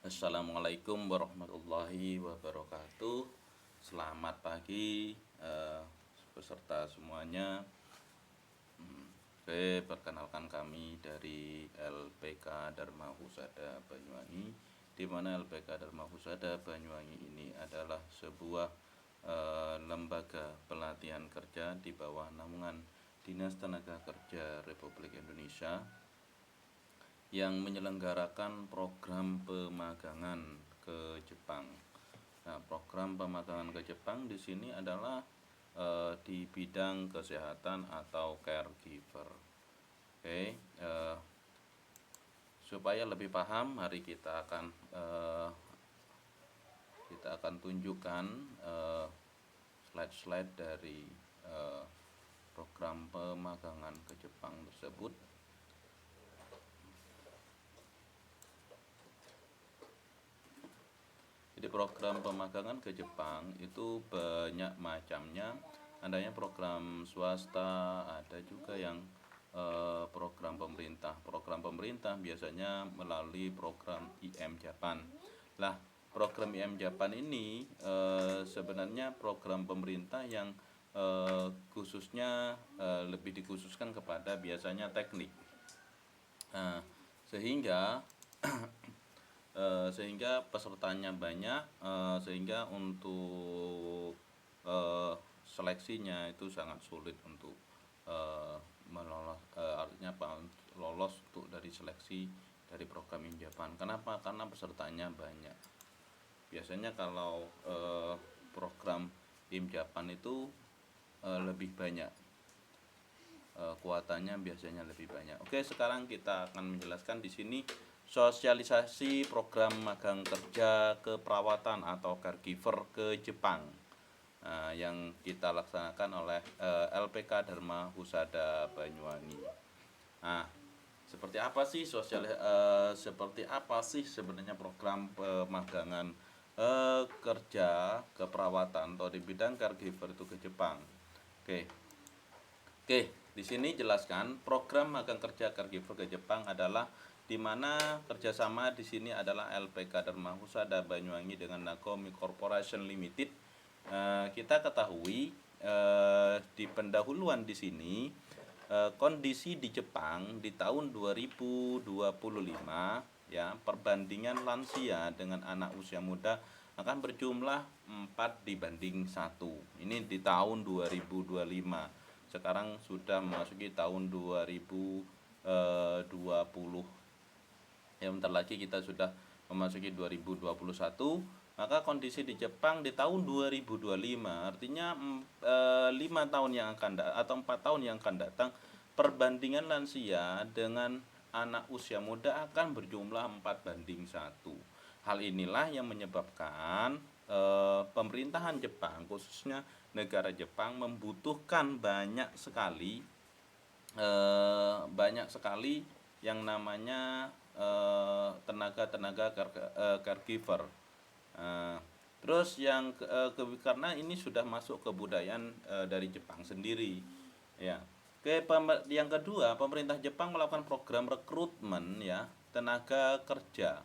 Assalamualaikum warahmatullahi wabarakatuh. Selamat pagi peserta semuanya. Oke, perkenalkan kami dari LPK Dharma Husada Banyuwangi, di mana LPK Dharma Husada Banyuwangi ini adalah sebuah lembaga pelatihan kerja di bawah naungan Dinas Tenaga Kerja Republik Indonesia yang menyelenggarakan program pemagangan ke Jepang. Nah, program pemagangan ke Jepang di sini adalah di bidang kesehatan atau caregiver. Oke, supaya lebih paham, mari kita akan tunjukkan slide-slide dari program pemagangan ke Jepang tersebut. Jadi program pemagangan ke Jepang itu banyak macamnya. Adanya program swasta, ada juga yang program pemerintah. Program pemerintah biasanya melalui program IM Japan. Lah, program IM Japan ini sebenarnya program pemerintah yang khususnya lebih dikhususkan kepada biasanya teknik. Nah, sehingga pesertanya banyak, sehingga untuk seleksinya itu sangat sulit untuk artinya apa, lolos untuk dari seleksi dari program IM Japan. Kenapa? Karena pesertanya banyak. Biasanya kalau program IM Japan itu lebih banyak, kuotanya biasanya lebih banyak. Oke, sekarang kita akan menjelaskan di sini sosialisasi program magang kerja keperawatan atau caregiver ke Jepang yang kita laksanakan oleh LPK Dharma Husada Banyuwangi. Nah, seperti apa sih sebenarnya program pemagangan kerja keperawatan atau di bidang caregiver itu ke Jepang? Oke, di sini jelaskan program magang kerja caregiver ke Jepang adalah di mana kerjasama di sini adalah LPK Dharma Husada Banyuwangi dengan Nagomi Corporation Limited. Kita ketahui di pendahuluan di sini kondisi di Jepang di tahun 2025 ya, perbandingan lansia dengan anak usia muda akan berjumlah 4:1. Ini di tahun 2025. Sekarang sudah memasuki tahun 2020. Ya, bentar lagi kita sudah memasuki 2021. Maka kondisi di Jepang di tahun 2025, artinya 5 tahun yang akan atau 4 tahun yang akan datang, perbandingan lansia dengan anak usia muda akan berjumlah 4:1. Hal inilah yang menyebabkan pemerintahan Jepang, khususnya negara Jepang, membutuhkan banyak sekali yang namanya tenaga caregiver. Terus karena ini sudah masuk kebudayaan dari Jepang sendiri, ya. Yang kedua, pemerintah Jepang melakukan program rekrutmen ya tenaga kerja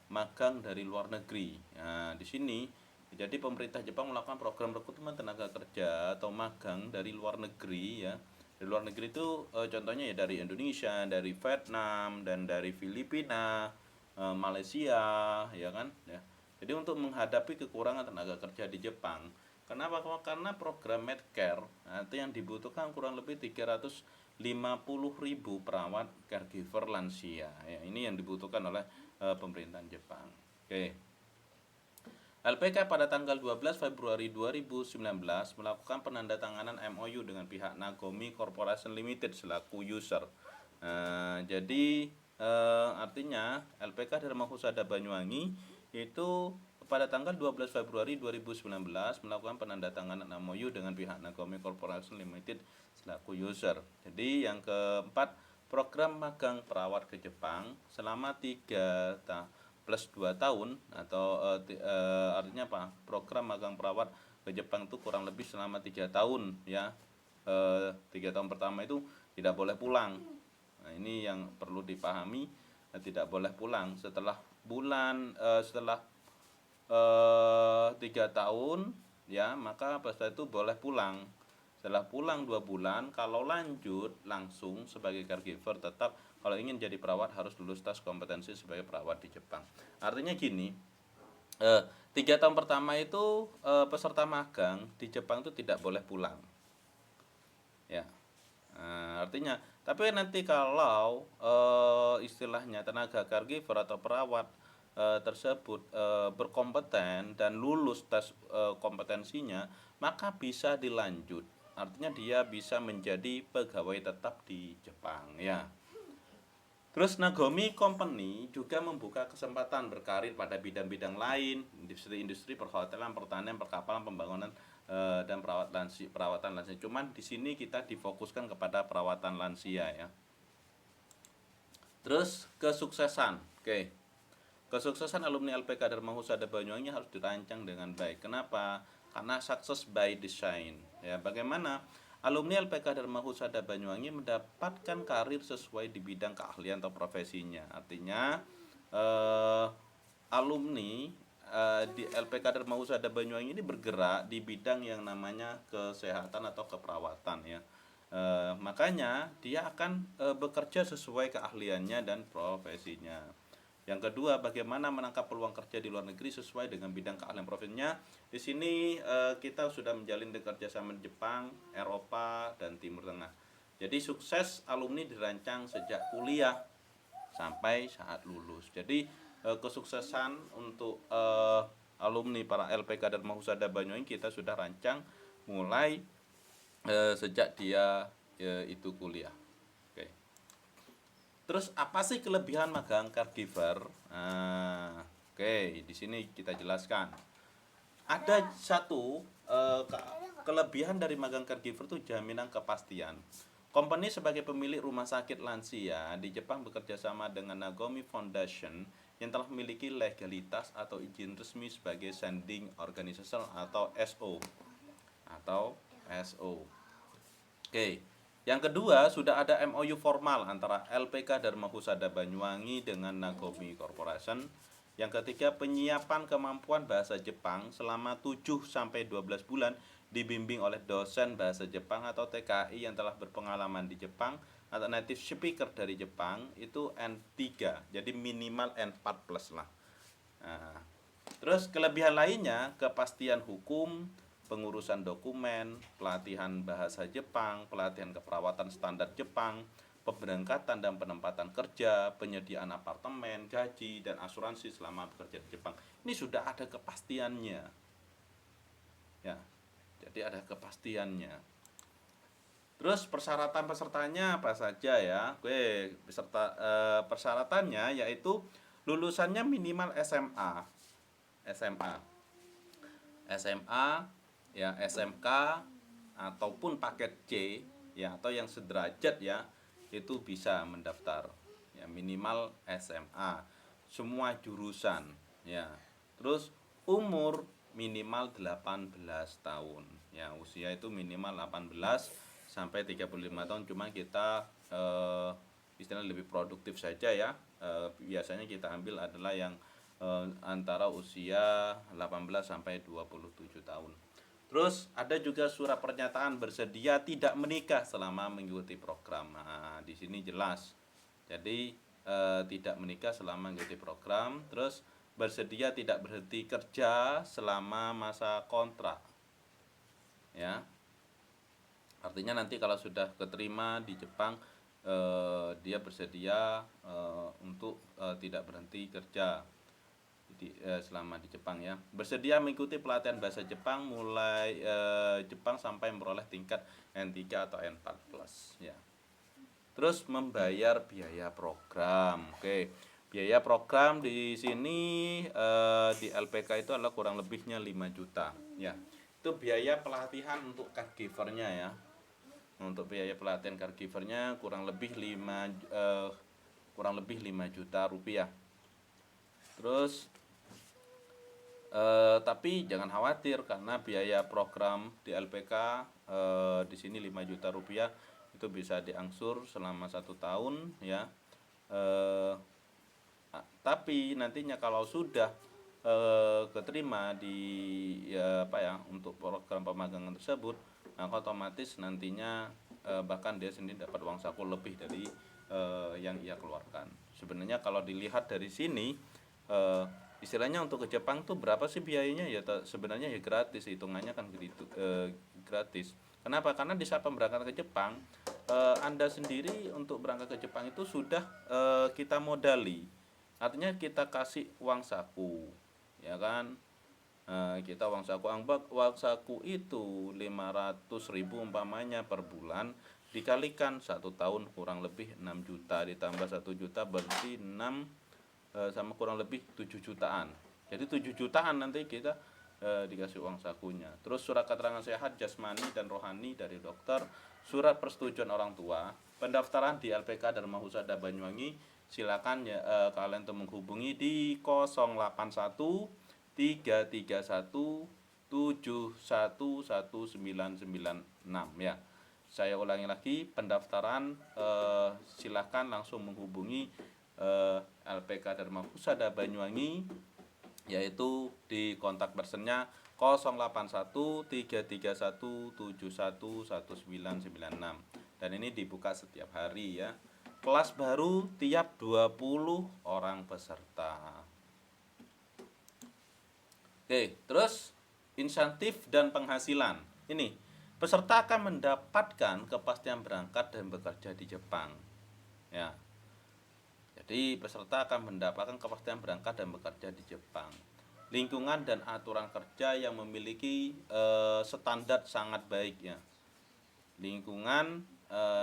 magang dari luar negeri. Nah, di sini jadi pemerintah Jepang melakukan program rekrutmen tenaga kerja atau magang dari luar negeri ya. Di luar negeri itu contohnya ya dari Indonesia, dari Vietnam, dan dari Filipina, Malaysia, ya kan ya. Jadi untuk menghadapi kekurangan tenaga kerja di Jepang, kenapa? Karena program Medcare itu yang dibutuhkan kurang lebih 350.000 perawat caregiver lansia ya. Ini yang dibutuhkan oleh pemerintahan Jepang. Oke. LPK pada tanggal 12 Februari 2019 melakukan penandatanganan MOU dengan pihak Nagomi Corporation Limited selaku user. Jadi artinya LPK Dharma Husada Banyuwangi itu pada tanggal 12 Februari 2019 melakukan penandatanganan MOU dengan pihak Nagomi Corporation Limited selaku user. Jadi yang keempat, program magang perawat ke Jepang selama 3 plus 2 tahun atau artinya apa? Program magang perawat ke Jepang itu kurang lebih selama 3 tahun ya. 3 tahun pertama itu tidak boleh pulang. Nah, ini yang perlu dipahami. tidak boleh pulang setelah setelah 3 tahun ya, maka peserta itu boleh pulang. Setelah pulang 2 bulan, kalau lanjut langsung sebagai caregiver tetap, kalau ingin jadi perawat harus lulus tes kompetensi sebagai perawat di Jepang. Artinya gini, 3 tahun pertama itu peserta magang di Jepang itu tidak boleh pulang ya. Artinya, tapi nanti kalau istilahnya tenaga caregiver atau perawat tersebut berkompeten dan lulus tes kompetensinya, maka bisa dilanjut. Artinya dia bisa menjadi pegawai tetap di Jepang ya. Terus Nagomi Company juga membuka kesempatan berkarir pada bidang-bidang lain, industri perhotelan, pertanian, perkapalan, pembangunan, dan perawatan lansia. Cuman di sini kita difokuskan kepada perawatan lansia ya. Terus kesuksesan, oke. Kesuksesan alumni LPK Dharma Husada Banyuwangi harus dirancang dengan baik. Kenapa? Karena success by design. Ya, bagaimana alumni LPK Dharma Husada Banyuwangi mendapatkan karir sesuai di bidang keahlian atau profesinya. Artinya alumni di LPK Dharma Husada Banyuwangi ini bergerak di bidang yang namanya kesehatan atau keperawatan ya. Makanya dia akan bekerja sesuai keahliannya dan profesinya. Yang kedua, bagaimana menangkap peluang kerja di luar negeri sesuai dengan bidang keahlian profesinya. Di sini kita sudah menjalin kerjasama di Jepang, Eropa, dan Timur Tengah. Jadi sukses alumni dirancang sejak kuliah sampai saat lulus. Jadi kesuksesan untuk alumni para LPK Dharma Husada Banyuwangi kita sudah rancang mulai sejak dia itu kuliah. Oke. Terus apa sih kelebihan magang caregiver? Oke, di sini kita jelaskan. Ada satu kelebihan dari magang caregiver itu jaminan kepastian. Company sebagai pemilik rumah sakit lansia di Jepang bekerja sama dengan Nagomi Foundation yang telah memiliki legalitas atau izin resmi sebagai sending organization atau SO. Oke. Yang kedua, sudah ada MOU formal antara LPK Dharma Husada Banyuwangi dengan Nagomi Corporation. Yang ketiga, penyiapan kemampuan bahasa Jepang selama 7-12 bulan dibimbing oleh dosen bahasa Jepang atau TKI yang telah berpengalaman di Jepang atau native speaker dari Jepang itu N3. Jadi minimal N4 plus lah. Nah, terus kelebihan lainnya, kepastian hukum, pengurusan dokumen, pelatihan bahasa Jepang, pelatihan keperawatan standar Jepang, pemberangkatan dan penempatan kerja, penyediaan apartemen, gaji, dan asuransi selama bekerja di Jepang. Ini sudah ada kepastiannya. Ya, jadi ada kepastiannya. Terus persyaratan pesertanya apa saja ya? Oke, persyaratannya yaitu lulusannya minimal SMA. Ya, SMK ataupun paket C ya, atau yang sederajat ya, itu bisa mendaftar ya, minimal SMA semua jurusan ya. Terus umur minimal 18 tahun ya, usia itu minimal 18 sampai 35 tahun. Cuma kita istilah lebih produktif saja ya. Biasanya kita ambil adalah yang antara usia 18 sampai 27 tahun. Terus ada juga surat pernyataan bersedia tidak menikah selama mengikuti program. Nah, di sini jelas. Jadi tidak menikah selama mengikuti program. Terus bersedia tidak berhenti kerja selama masa kontrak. Ya. Artinya nanti kalau sudah keterima di Jepang, dia bersedia untuk tidak berhenti kerja selama di Jepang ya. Bersedia mengikuti pelatihan bahasa Jepang mulai Jepang sampai memperoleh tingkat N3 atau N4 plus ya. Terus membayar biaya program. Oke. Biaya program di sini di LPK itu adalah kurang lebihnya 5 juta ya. Itu biaya pelatihan untuk caregivernya ya. Untuk biaya pelatihan caregivernya kurang lebih 5 juta rupiah. Terus tapi jangan khawatir karena biaya program di LPK di sini 5 juta rupiah itu bisa diangsur selama 1 tahun ya. Tapi nantinya kalau sudah keterima di untuk program pemagangan tersebut, maka otomatis nantinya bahkan dia sendiri dapat uang saku lebih dari yang ia keluarkan. Sebenarnya kalau dilihat dari sini, istilahnya untuk ke Jepang tuh berapa sih biayanya, ya sebenarnya ya gratis, hitungannya kan gitu, gratis. Kenapa? Karena di saat pemberangkatan ke Jepang, Anda sendiri untuk berangkat ke Jepang itu sudah kita modali, artinya kita kasih uang saku, ya kan. Kita uang saku itu 500.000 umpamanya per bulan, dikalikan 1 tahun kurang lebih 6 juta, ditambah 1 juta berarti 6 sama kurang lebih 7 jutaan. Jadi 7 jutaan nanti kita dikasih uang sakunya. Terus surat keterangan sehat jasmani dan rohani dari dokter, surat persetujuan orang tua, pendaftaran di LPK Dharma Husada Banyuwangi. Silakan ya kalian tuh menghubungi di 081 331 71196 ya. Saya ulangi lagi, pendaftaran silakan langsung menghubungi LPK Dharma Husada Banyuwangi, yaitu di kontak personnya 081 331 71196, dan ini dibuka setiap hari ya. Kelas baru tiap 20 orang peserta. Oke, terus insentif dan penghasilan. Ini, peserta akan mendapatkan kepastian berangkat dan bekerja di Jepang. Ya. Jadi peserta akan mendapatkan kepastian berangkat dan bekerja di Jepang. Lingkungan dan aturan kerja yang memiliki standar sangat baik ya. Lingkungan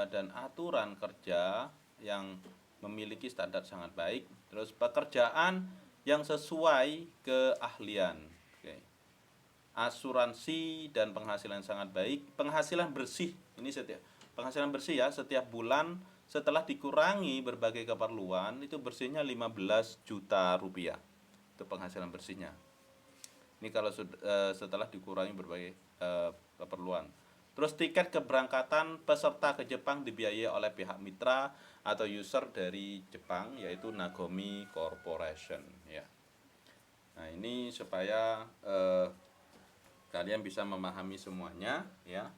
dan aturan kerja yang memiliki standar sangat baik. Terus pekerjaan yang sesuai keahlian. Asuransi dan penghasilan sangat baik. Penghasilan bersih, ini penghasilan bersih ya, setiap bulan setelah dikurangi berbagai keperluan itu bersihnya 15 juta rupiah. Itu penghasilan bersihnya. Ini kalau setelah dikurangi berbagai keperluan. Terus tiket keberangkatan peserta ke Jepang dibiayai oleh pihak mitra atau user dari Jepang, yaitu Nagomi Corporation ya. Nah, ini supaya kalian bisa memahami semuanya ya.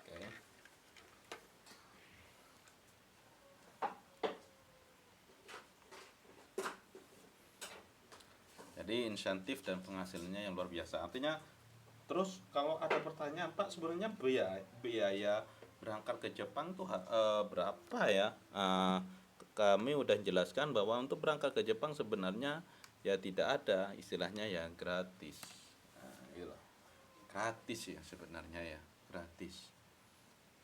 Oke. Jadi insentif dan penghasilannya yang luar biasa. Artinya, terus kalau ada pertanyaan, Pak, sebenarnya biaya berangkat ke Jepang tuh berapa ya? Kami udah jelaskan bahwa untuk berangkat ke Jepang sebenarnya ya tidak ada istilahnya ya gratis. Nah, gratis ya sebenarnya ya, gratis.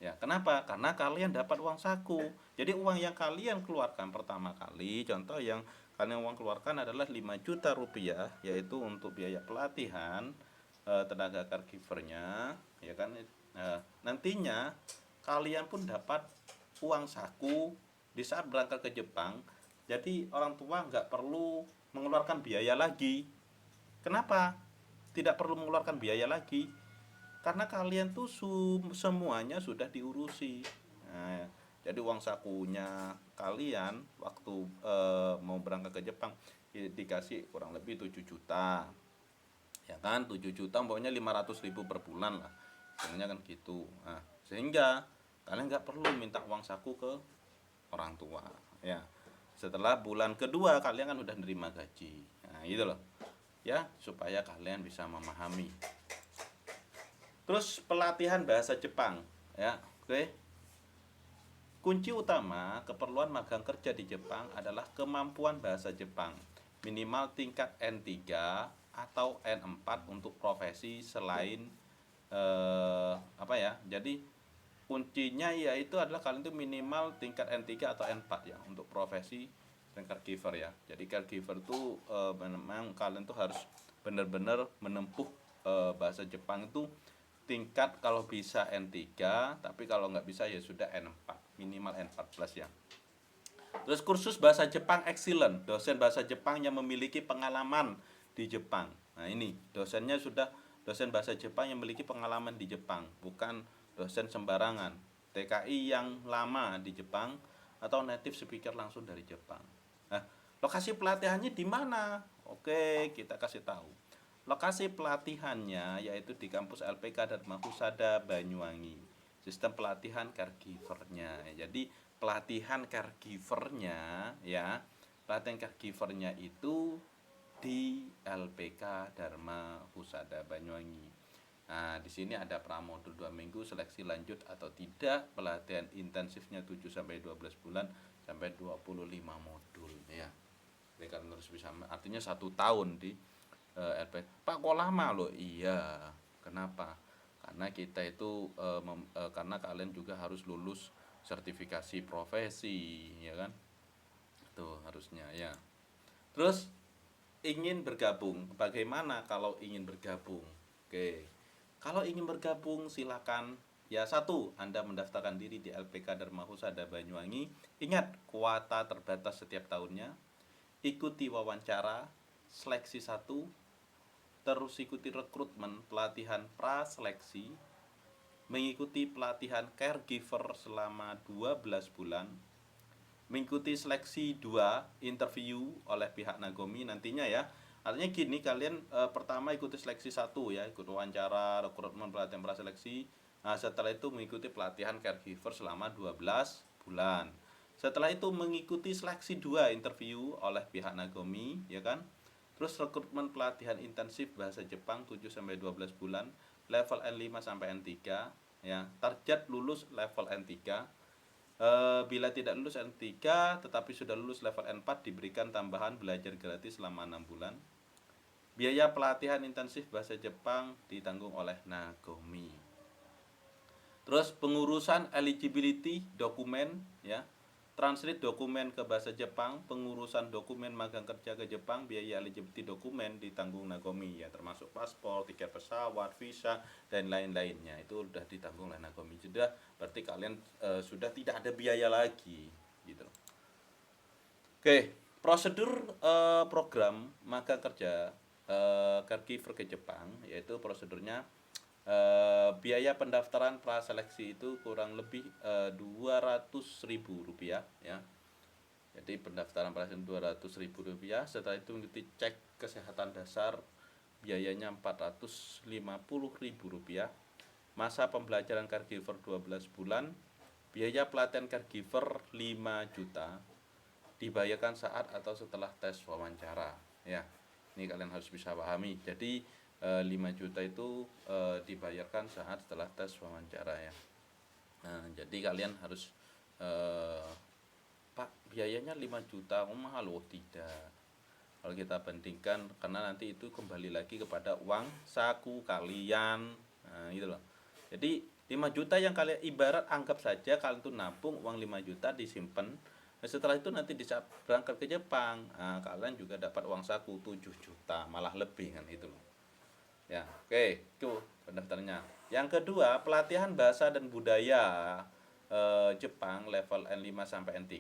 Ya, kenapa? Karena kalian dapat uang saku. Jadi uang yang kalian keluarkan pertama kali, contoh yang kalian uang keluarkan adalah 5 juta rupiah, yaitu untuk biaya pelatihan tenaga caregivernya, ya kan. Nantinya kalian pun dapat uang saku di saat berangkat ke Jepang. Jadi orang tua nggak perlu mengeluarkan biaya lagi. Kenapa tidak perlu mengeluarkan biaya lagi? Karena kalian tuh semuanya sudah diurusi. Nah, jadi uang sakunya kalian waktu mau berangkat ke Jepang dikasih kurang lebih 7 juta. Ya kan, 7 juta pokoknya 500.000 per bulan lah. Sebenarnya kan gitu. Nah, sehingga kalian nggak perlu minta uang saku ke orang tua ya. Setelah bulan kedua kalian kan udah nerima gaji. Nah, gitu loh. Ya, supaya kalian bisa memahami. Terus pelatihan bahasa Jepang ya. Oke. Kunci utama keperluan magang kerja di Jepang adalah kemampuan bahasa Jepang minimal tingkat N3 atau N4 untuk profesi selain jadi kuncinya yaitu adalah kalian itu minimal tingkat N3 atau N4 ya untuk profesi caregiver ya. Jadi caregiver itu memang kalian tuh harus benar-benar menempuh bahasa Jepang itu tingkat kalau bisa N3, tapi kalau nggak bisa ya sudah N4, minimal N4+ ya. Terus kursus bahasa Jepang excellent, dosen bahasa Jepang yang memiliki pengalaman di Jepang. Nah, ini dosennya sudah dosen bahasa Jepang yang memiliki pengalaman di Jepang, bukan dosen sembarangan. TKI yang lama di Jepang atau native speaker langsung dari Jepang. Nah, lokasi pelatihannya di mana? Oke, kita kasih tahu. Lokasi pelatihannya yaitu di kampus LPK Dharma Husada Banyuwangi. Sistem pelatihan caregivernya. Jadi pelatihan caregivernya ya, pelatihan caregivernya itu di LPK Dharma Husada Banyuwangi. Nah, di sini ada pramodul 2 minggu, seleksi lanjut atau tidak, pelatihan intensifnya 7 sampai 12 bulan sampai 25 modul ya. Jadi kan harus bisa, artinya 1 tahun di LP. Pak, kok lama loh? Iya. Kenapa? Karena kita itu karena kalian juga harus lulus sertifikasi profesi, ya kan? Itu harusnya ya. Terus ingin bergabung. Bagaimana kalau ingin bergabung? Oke. Kalau ingin bergabung silakan. Ya, 1, Anda mendaftarkan diri di LPK Dharma Husada Banyuwangi. Ingat, kuota terbatas setiap tahunnya. Ikuti wawancara, seleksi 1, terus ikuti rekrutmen, pelatihan praseleksi, mengikuti pelatihan caregiver selama 12 bulan, mengikuti seleksi 2, interview oleh pihak Nagomi nantinya ya. Artinya gini, kalian pertama ikuti seleksi 1 ya, ikut wawancara, rekrutmen, pelatihan praseleksi. Nah, setelah itu mengikuti pelatihan caregiver selama 12 bulan. Setelah itu mengikuti seleksi 2, interview oleh pihak Nagomi, ya kan? Terus rekrutmen pelatihan intensif bahasa Jepang 7 sampai 12 bulan, level N5 sampai N3 ya. Target lulus level N3. Bila tidak lulus N3 tetapi sudah lulus level N4 diberikan tambahan belajar gratis selama 6 bulan. Biaya pelatihan intensif bahasa Jepang ditanggung oleh Nagomi. Terus pengurusan eligibility dokumen ya, translate dokumen ke bahasa Jepang, pengurusan dokumen magang kerja ke Jepang, biaya eligibility dokumen ditanggung Nagomi ya, termasuk paspor, tiket pesawat, visa dan lain-lainnya itu sudah ditanggung oleh Nagomi. Sudah, berarti kalian sudah tidak ada biaya lagi gitu. Oke, prosedur program magang kerja caregiver ke Jepang, yaitu prosedurnya biaya pendaftaran praseleksi itu kurang lebih 200.000 rupiah ya. Jadi pendaftaran praseleksi 200.000 rupiah. Setelah itu mengikuti cek kesehatan dasar, biayanya 450.000 rupiah. Masa pembelajaran caregiver 12 bulan, biaya pelatihan caregiver 5 juta, dibayarkan saat atau setelah tes wawancara ya. Ini kalian harus bisa pahami. Jadi 5 juta itu dibayarkan saat setelah tes wawancara ya. Nah, jadi kalian harus Pak, biayanya 5 juta, mahal loh. Tidak. Kalau kita bandingkan, karena nanti itu kembali lagi kepada uang saku kalian. Nah, gitu loh. Jadi 5 juta yang kalian, ibarat anggap saja kalian tuh nabung uang 5 juta disimpan. Nah, setelah itu nanti di saat berangkat ke Jepang, nah, kalian juga dapat uang saku 7 juta, malah lebih kan itu loh. Ya, oke, itu pendaftarannya. Yang kedua, pelatihan bahasa dan budaya Jepang level N5 sampai N3.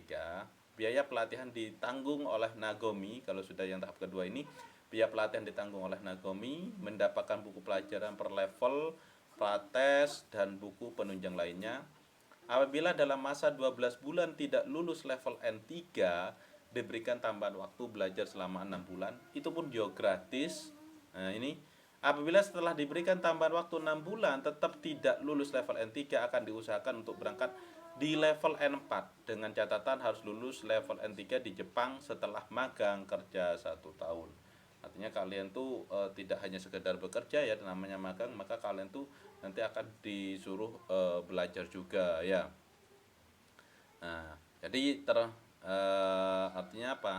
Biaya pelatihan ditanggung oleh Nagomi. Kalau sudah yang tahap kedua ini, biaya pelatihan ditanggung oleh Nagomi, mendapatkan buku pelajaran per level, prates dan buku penunjang lainnya. Apabila dalam masa 12 bulan tidak lulus level N3, diberikan tambahan waktu belajar selama 6 bulan. Itu pun juga gratis. Nah, ini apabila setelah diberikan tambahan waktu 6 bulan tetap tidak lulus level N3, akan diusahakan untuk berangkat di level N4 dengan catatan harus lulus level N3 di Jepang setelah magang kerja 1 tahun. Artinya kalian tuh tidak hanya sekedar bekerja ya, namanya magang, maka kalian tuh nanti akan disuruh belajar juga ya. Nah, jadi artinya apa?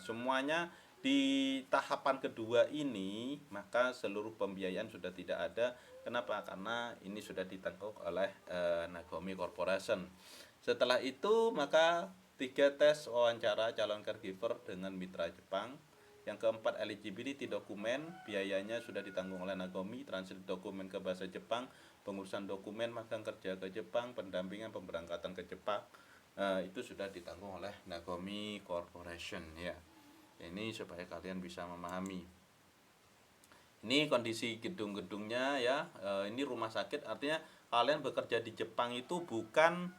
Semuanya di tahapan kedua ini maka seluruh pembiayaan sudah tidak ada. Kenapa? Karena ini sudah ditanggung oleh Nagomi Corporation. Setelah itu maka 3 tes wawancara calon caregiver dengan mitra Jepang. Yang keempat, eligibility dokumen, biayanya sudah ditanggung oleh Nagomi, translate dokumen ke bahasa Jepang, pengurusan dokumen magang kerja ke Jepang, pendampingan pemberangkatan ke Jepang, itu sudah ditanggung oleh Nagomi Corporation ya. Ini supaya kalian bisa memahami. Ini kondisi gedung-gedungnya ya. Ini rumah sakit, artinya kalian bekerja di Jepang itu bukan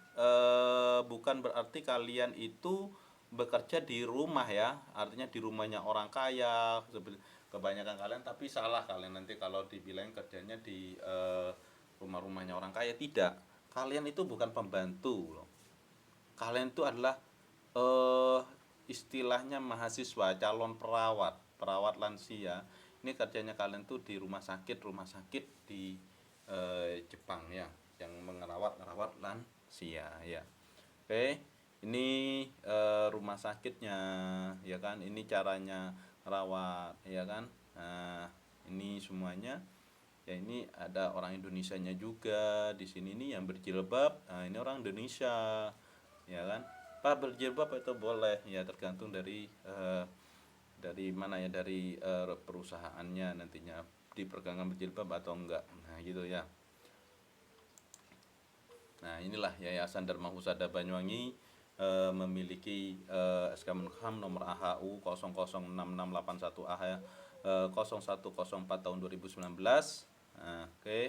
bukan berarti kalian itu bekerja di rumah ya, artinya di rumahnya orang kaya kebanyakan kalian, tapi salah kalian nanti kalau dibilang kerjanya di rumah-rumahnya orang kaya. Tidak, kalian itu bukan pembantu loh, kalian itu adalah eh istilahnya mahasiswa calon perawat, perawat lansia. Ini kerjanya kalian tuh di rumah sakit di Jepang ya, yang merawat lansia ya. Oke, ini rumah sakitnya ya kan, ini caranya rawat ya kan. Nah, ini semuanya ya, ini ada orang Indonesianya juga di sini nih yang berjilbab. Nah, ini orang Indonesia ya kan. Pak, berjilbab itu boleh ya, tergantung dari mana ya, dari perusahaannya nantinya diperkenankan berjilbab atau enggak. Nah gitu ya. Nah inilah Yayasan Dharma Husada Banyuwangi memiliki SK Menham nomor AHU 006681 AH 0104 tahun 2019. Nah, oke.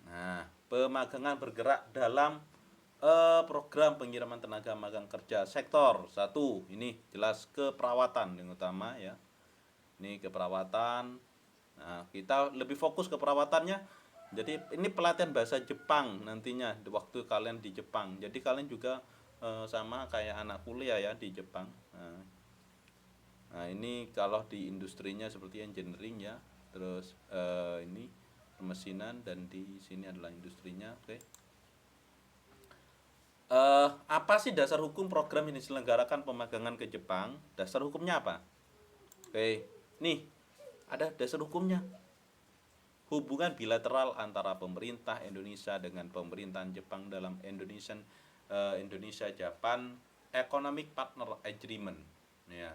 Nah, pemagangan bergerak dalam program pengiriman tenaga magang kerja sektor 1. Ini jelas keperawatan yang utama ya. Ini keperawatan. Nah, kita lebih fokus ke perawatannya. Jadi ini pelatihan bahasa Jepang nantinya di waktu kalian di Jepang. Jadi kalian juga sama kayak anak kuliah ya di Jepang. Nah, ini kalau di industrinya seperti engineering ya. Terus ini pemesinan, dan di sini adalah industrinya. Oke. Apa sih dasar hukum program ini diselenggarakan pemagangan ke Jepang? Dasar hukumnya apa? Oke, nih ada dasar hukumnya. Hubungan bilateral antara pemerintah Indonesia dengan pemerintahan Jepang dalam Indonesia Japan Economic Partner Agreement. Ya.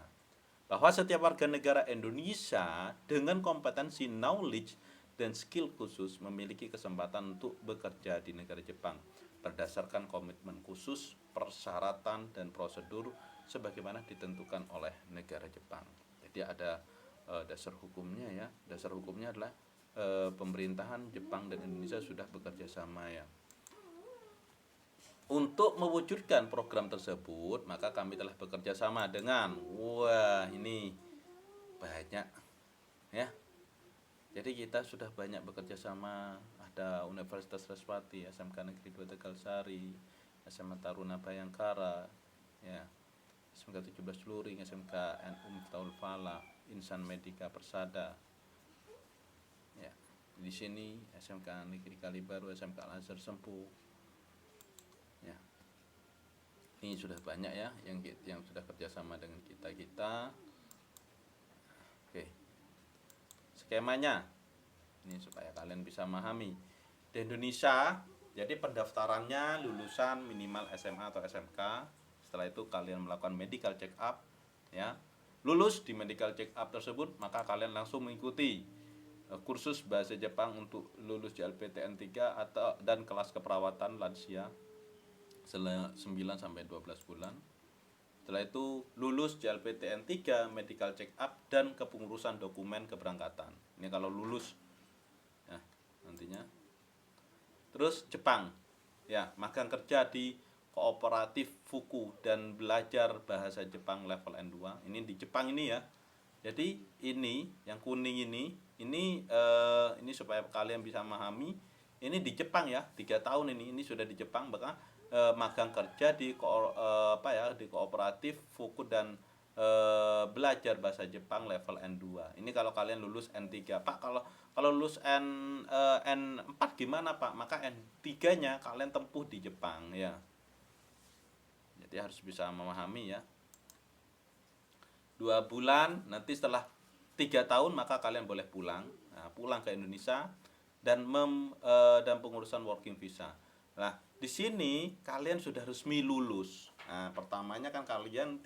Bahwa setiap warga negara Indonesia dengan kompetensi, knowledge, dan skill khusus memiliki kesempatan untuk bekerja di negara Jepang berdasarkan komitmen khusus, persyaratan, dan prosedur sebagaimana ditentukan oleh negara Jepang. Jadi ada dasar hukumnya ya. Dasar hukumnya adalah pemerintahan Jepang dan Indonesia sudah bekerja sama ya. Untuk mewujudkan program tersebut, maka kami telah bekerja sama dengan, wah ini banyak ya. Jadi kita sudah banyak bekerja sama, ada Universitas Respati, SMK Negeri 2 Tegalsari, SMA Taruna Bayangkara, ya, SMK 17 Luring, SMK NU Miftahul Falah, Insan Medika Persada. Ya, di sini SMK Negeri Kalibaru, SMK Al Azhar Sempu. Ya. Ini sudah banyak ya yang sudah kerjasama dengan kita. Oke. Skemanya ini supaya kalian bisa memahami. Di Indonesia, jadi pendaftarannya lulusan minimal SMA atau SMK. Setelah itu kalian melakukan medical check up ya. Lulus di medical check up tersebut, maka kalian langsung mengikuti kursus bahasa Jepang untuk lulus JLPTN 3 dan kelas keperawatan lansia 9 sampai 12 bulan. Setelah itu lulus JLPTN 3, medical check up, dan kepengurusan dokumen keberangkatan. Ini kalau lulus ya nantinya. Terus Jepang ya, magang kerja di kooperatif Fuku dan belajar bahasa Jepang level N2. Ini di Jepang ini ya. Jadi ini yang kuning ini supaya kalian bisa memahami, ini di Jepang ya, 3 tahun ini sudah di Jepang. Bahkan magang kerja di di kooperatif Fuku dan belajar bahasa Jepang level N2. Ini kalau kalian lulus N3. Pak, kalau lulus N4 gimana, Pak? Maka N3-nya kalian tempuh di Jepang ya. Jadi harus bisa memahami ya. 2 bulan, nanti setelah 3 tahun maka kalian boleh pulang. Nah, pulang ke Indonesia dan pengurusan working visa. Nah, di sini kalian sudah resmi lulus. Nah, pertamanya kan kalian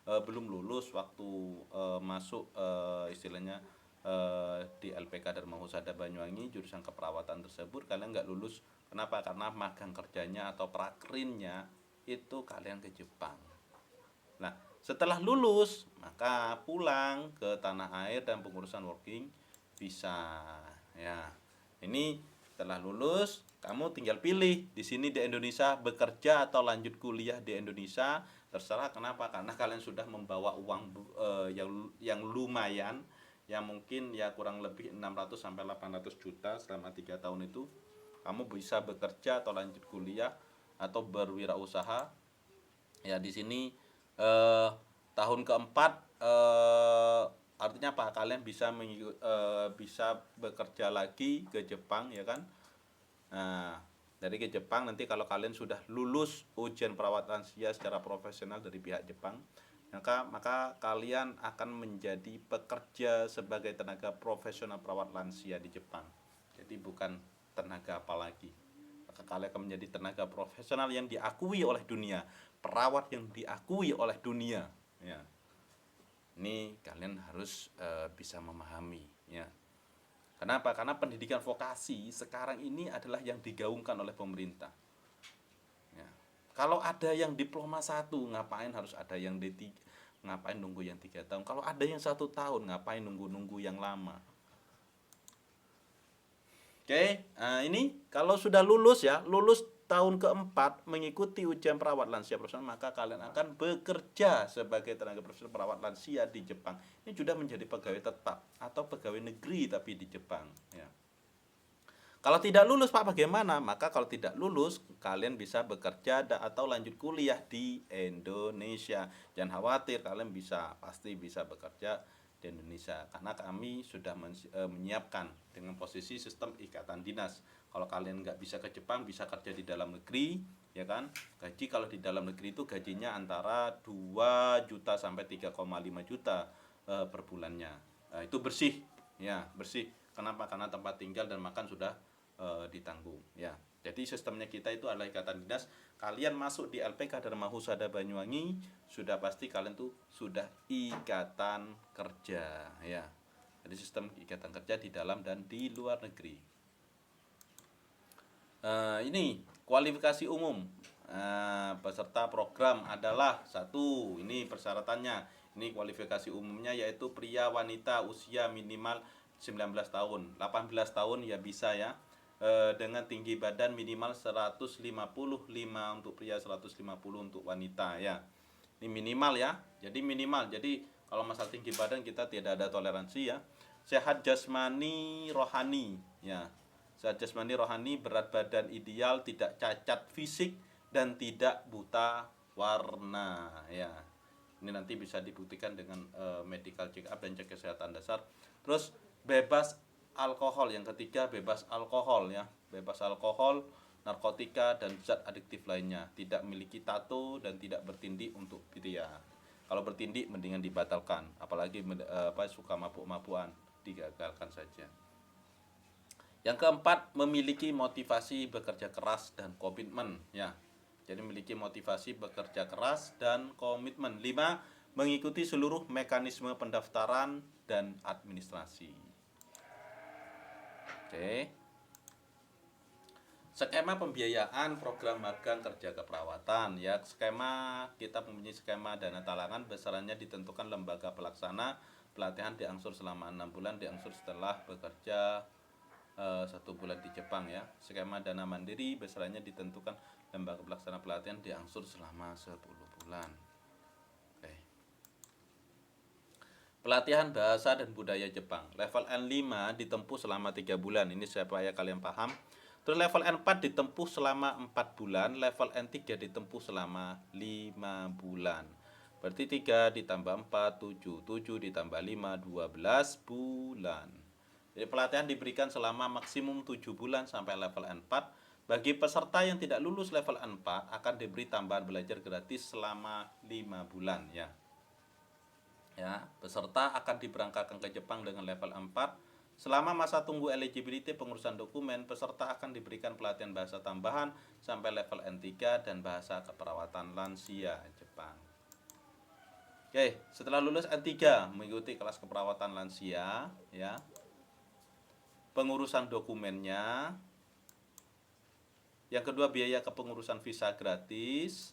belum lulus waktu masuk istilahnya di LPK Dharma Husada Banyuwangi jurusan keperawatan tersebut, kalian nggak lulus. Kenapa? Karena magang kerjanya atau prakrinnya itu kalian ke Jepang. Nah, setelah lulus maka pulang ke tanah air dan pengurusan working visa ya. Ini Setelah lulus, kamu tinggal pilih di sini di Indonesia bekerja atau lanjut kuliah di Indonesia, terserah. Kenapa? Karena kalian sudah membawa uang yang lumayan, yang mungkin ya kurang lebih 600 sampai 800 juta selama 3 tahun itu. Kamu bisa bekerja atau lanjut kuliah atau berwirausaha. Ya di sini tahun keempat artinya apa? Kalian bisa bekerja lagi ke Jepang, ya kan? Nah, dari ke Jepang nanti kalau kalian sudah lulus ujian perawat lansia secara profesional dari pihak Jepang, maka kalian akan menjadi pekerja sebagai tenaga profesional perawat lansia di Jepang. Jadi bukan tenaga apa lagi. Maka kalian akan menjadi tenaga profesional yang diakui oleh dunia, perawat yang diakui oleh dunia, ya. Ini kalian harus bisa memahami, ya. Kenapa? Karena pendidikan vokasi sekarang ini adalah yang digaungkan oleh pemerintah. Ya. Kalau ada yang diploma 1, ngapain harus ada yang D3? Ngapain nunggu yang 3 tahun? Kalau ada yang 1 tahun, ngapain nunggu yang lama? Oke, nah ini kalau sudah lulus ya, lulus tahun keempat mengikuti ujian perawat lansia profesional, maka kalian akan bekerja sebagai tenaga profesional perawat lansia di Jepang. Ini sudah menjadi pegawai tetap atau pegawai negeri tapi di Jepang, ya. Kalau tidak lulus Pak bagaimana? Maka kalau tidak lulus kalian bisa bekerja atau lanjut kuliah di Indonesia. Jangan khawatir, kalian pasti bisa bekerja di Indonesia karena kami sudah menyiapkan dengan posisi sistem ikatan dinas. Kalau kalian nggak bisa ke Jepang, bisa kerja di dalam negeri, ya kan? Gaji kalau di dalam negeri itu gajinya antara 2 juta sampai 3,5 juta per bulannya. Itu bersih, ya, bersih. Kenapa? Karena tempat tinggal dan makan sudah ditanggung, ya. Jadi sistemnya kita itu adalah ikatan dinas. Kalian masuk di LPK Dharma Husada Banyuwangi, sudah pasti kalian tuh sudah ikatan kerja, ya. Jadi sistem ikatan kerja di dalam dan di luar negeri. Ini kualifikasi umum peserta program adalah 1, ini persyaratannya. Ini kualifikasi umumnya yaitu pria wanita usia minimal 19 tahun, 18 tahun ya bisa ya. Dengan tinggi badan minimal 155 untuk pria, 150 untuk wanita, ya. Ini minimal ya. Jadi minimal. Jadi kalau masalah tinggi badan kita tidak ada toleransi, ya. Sehat jasmani rohani, ya. Sehat jasmani rohani, berat badan ideal, tidak cacat fisik dan tidak buta warna, ya. Ini nanti bisa dibuktikan dengan medical check up dan cek kesehatan dasar. Terus bebas alkohol, yang ketiga bebas alkohol, ya. Bebas alkohol, narkotika dan zat adiktif lainnya. Tidak memiliki tato dan tidak bertindik untuk pria. Kalau bertindik mendingan dibatalkan, apalagi suka mabuk-mabukan, digagalkan saja. Yang keempat, memiliki motivasi bekerja keras dan komitmen, ya. Jadi memiliki motivasi bekerja keras dan komitmen. 5, mengikuti seluruh mekanisme pendaftaran dan administrasi. Oke. Skema pembiayaan program magang kerja keperawatan, ya. Kita mempunyai skema dana talangan, besarannya ditentukan lembaga pelaksana. Pelatihan diangsur selama 6 bulan, diangsur setelah bekerja 1 bulan di Jepang, ya. Skema dana mandiri, besarannya ditentukan lembaga pelaksana, pelatihan diangsur selama 10 bulan. Oke. Pelatihan bahasa dan budaya Jepang level N5 ditempuh selama 3 bulan. Ini supaya kalian paham. Terus level N4 ditempuh selama 4 bulan, level N3 ditempuh selama 5 bulan. Berarti 3 ditambah 4, 7, 7 ditambah 5, 12 bulan. Jadi pelatihan diberikan selama maksimum 7 bulan sampai level N4. Bagi peserta yang tidak lulus level N4 akan diberi tambahan belajar gratis selama 5 bulan, ya. Ya, peserta akan diberangkatkan ke Jepang dengan level 4. Selama masa tunggu eligibility pengurusan dokumen, peserta akan diberikan pelatihan bahasa tambahan sampai level N3 dan bahasa keperawatan lansia Jepang. Oke, setelah lulus N3 mengikuti kelas keperawatan lansia, ya. Pengurusan dokumennya. Yang kedua, biaya kepengurusan visa gratis.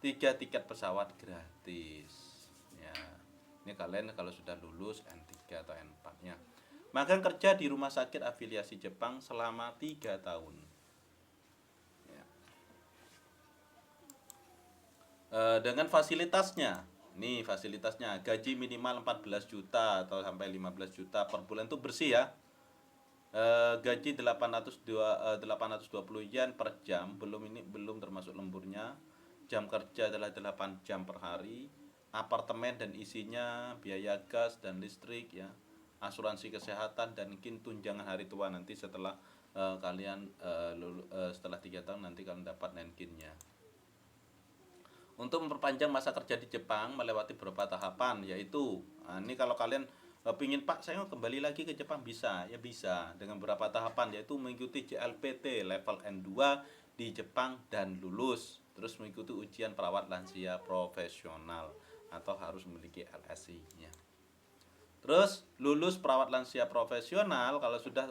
3, tiket pesawat gratis, ya. Ini kalian kalau sudah lulus N3 atau N4-nya. Magang kerja di rumah sakit afiliasi Jepang selama 3 tahun. Ya. Dengan fasilitasnya, nih fasilitasnya, gaji minimal 14 juta atau sampai 15 juta per bulan itu bersih ya. Gaji 820 yen per jam, belum termasuk lemburnya. Jam kerja adalah 8 jam per hari. Apartemen dan isinya, biaya gas dan listrik ya, asuransi kesehatan, dan mungkin tunjangan hari tua nanti setelah kalian setelah 3 tahun nanti kalian dapat nenkinnya. Untuk memperpanjang masa kerja di Jepang melewati beberapa tahapan, yaitu ini kalau kalian pingin Pak saya mau kembali lagi ke Jepang, bisa ya, bisa dengan beberapa tahapan, yaitu mengikuti JLPT level N2 di Jepang dan lulus, terus mengikuti ujian perawat lansia profesional atau harus memiliki LSI-nya. Terus lulus perawat lansia profesional, kalau sudah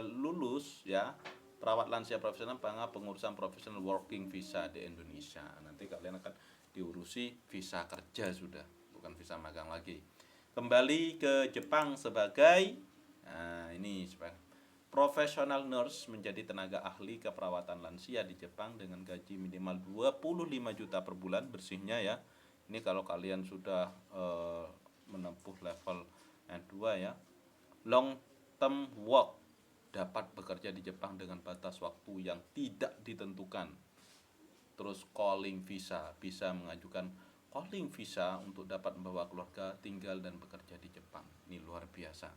lulus ya perawat lansia profesional, pengurusan profesional working visa di Indonesia. Nanti kalian akan diurusi visa kerja sudah, bukan visa magang lagi. Kembali ke Jepang sebagai ini profesional nurse, menjadi tenaga ahli keperawatan lansia di Jepang dengan gaji minimal 25 juta per bulan bersihnya ya. Ini kalau kalian sudah menempuh level N2 ya. Long term work, dapat bekerja di Jepang dengan batas waktu yang tidak ditentukan. Terus calling visa, bisa mengajukan calling visa untuk dapat membawa keluarga tinggal dan bekerja di Jepang. Ini luar biasa.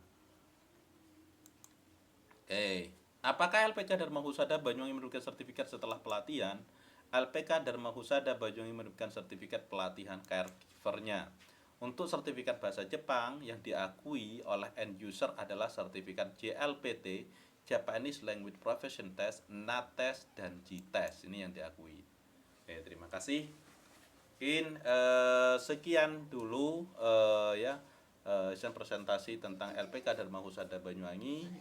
Oke, apakah LPK Dharma Husada Banyuwangi memberikan sertifikat setelah pelatihan? LPK Dharma Husada Banyuwangi memberikan sertifikat pelatihan caregivernya. Untuk sertifikat bahasa Jepang yang diakui oleh end user adalah sertifikat JLPT, Japanese Language Proficiency Test, NATES, dan G-Test. Ini yang diakui. Oke, terima kasih. Mungkin sekian dulu ya presentasi tentang LPK Dharma Husada Banyuwangi.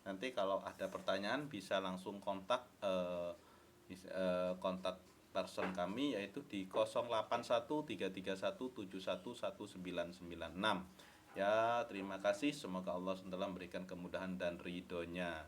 Nanti kalau ada pertanyaan bisa langsung kontak kontak person kami, yaitu di 081331711996. Ya, terima kasih. Semoga Allah SWT memberikan kemudahan dan ridhonya.